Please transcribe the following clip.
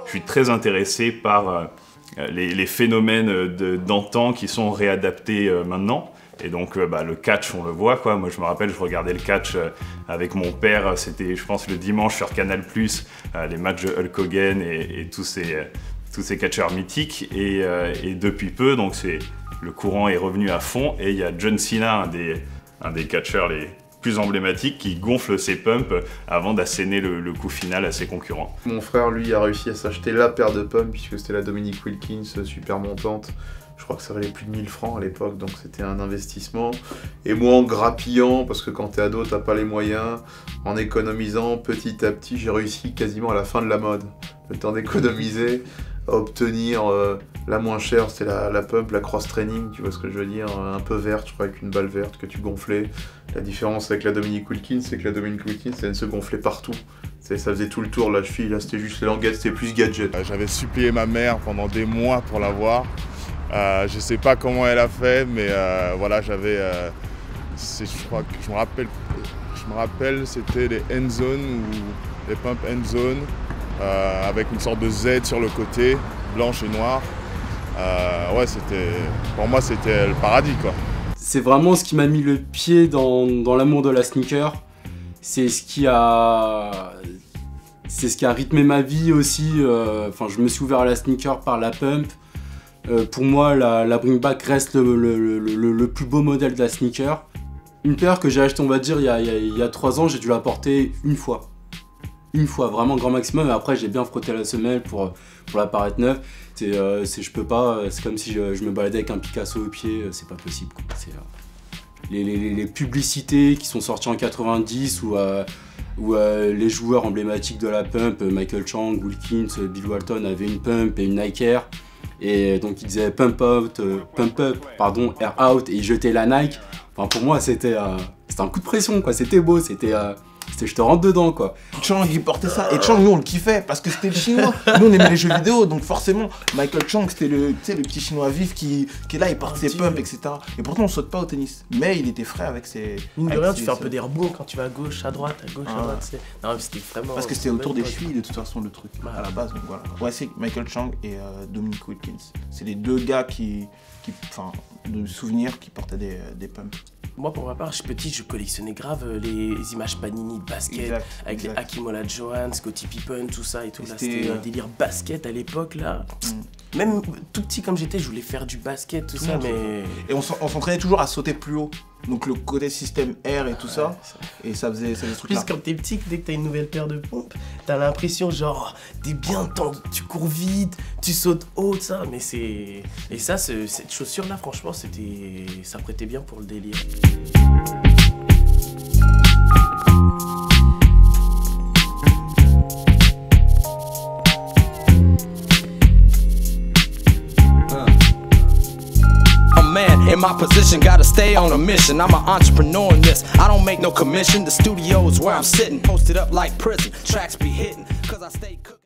je suis très intéressé par les phénomènes d'antan qui sont réadaptés maintenant. Et donc le catch, on le voit quoi. Moi je me rappelle, je regardais le catch avec mon père, c'était je pense le dimanche sur Canal+, les matchs de Hulk Hogan et tous ces catcheurs mythiques. Et depuis peu, donc le courant est revenu à fond et il y a John Cena, un des catcheurs les plus emblématiques, qui gonfle ses pumps avant d'asséner le coup final à ses concurrents. Mon frère, lui, a réussi à s'acheter la paire de pumps puisque c'était la Dominique Wilkins, super montante. Je crois que ça valait plus de 1000 francs à l'époque, donc c'était un investissement. Et moi, en grappillant, parce que quand t'es ado, t'as pas les moyens, en économisant petit à petit, j'ai réussi quasiment à la fin de la mode. Le temps d'économiser, à obtenir la moins chère, c'était la pump, la cross training, tu vois ce que je veux dire, un peu verte, je crois, avec une balle verte que tu gonflais. La différence avec la Dominique Wilkins, c'est que la Dominique Wilkins, elle se gonflait partout. Ça faisait tout le tour, la cheville, là c'était juste les languettes, c'était plus gadget. J'avais supplié ma mère pendant des mois pour l'avoir. Je sais pas comment elle a fait, mais voilà, j'avais, je crois que je me rappelle, c'était les end zone ou les pump end zone avec une sorte de Z sur le côté, blanche et noire. Ouais, pour moi c'était le paradis quoi. C'est vraiment ce qui m'a mis le pied dans l'amour de la sneaker. C'est ce qui a rythmé ma vie aussi. Enfin, je me suis ouvert à la sneaker par la pump. Pour moi, la Bringback reste le plus beau modèle de la sneaker. Une paire que j'ai achetée, on va dire, il y a 3 ans, j'ai dû la porter une fois. Une fois, vraiment grand maximum. Et après, j'ai bien frotté la semelle pour la paraître neuve. Je peux pas, c'est comme si je me baladais avec un Picasso au pied, c'est pas possible, quoi. Les publicités qui sont sorties en 90 où les joueurs emblématiques de la pump, Michael Chang, Wilkins, Bill Walton avaient une pump et une Nike Air. Et donc ils disaient pump up, air out, et ils jetaient la Nike. Enfin pour moi c'était un coup de pression quoi, c'était beau, c'était je te rentre dedans quoi. Chang il portait ça, et Chang nous on le kiffait parce que c'était le chinois. Nous on aimait les jeux vidéo, donc forcément Michael Chang c'était le petit chinois vif qui est là, il porte ses pumps, etc. Et pourtant on saute pas au tennis, mais il était frais avec ses... Mine de rien tu fais un peu des rebonds quand tu vas à gauche, à droite, à droite. Non mais c'était vraiment... Parce que c'était autour des chevilles de toute façon le truc, à la base, donc voilà. Ouais, c'est Michael Chang et Dominique Wilkins. C'est les deux gars enfin, de souvenirs qui portaient des pumps. Moi, pour ma part, je suis petit, je collectionnais grave les images Panini de basket, avec les Hakeem Olajuwon, Scottie Pippen, tout ça et tout. C'était un délire basket à l'époque, là. Même tout petit comme j'étais, je voulais faire du basket, tout ça, mais... Et on s'entraînait toujours à sauter plus haut. Donc le côté système air et tout ça, et ça faisait ce truc-là. Plus quand t'es petit, dès que t'as une nouvelle paire de pompes, t'as l'impression genre, t'es bien tendu, tu cours vite, tu sautes haut, ça, mais c'est... Et ça, cette chaussure-là, franchement, ça prêtait bien pour le délire. In my position, gotta stay on a mission. I'm an entrepreneur in this. I don't make no commission. The studio is where I'm sitting, posted up like prison. Tracks be hitting, cause I stay cooking.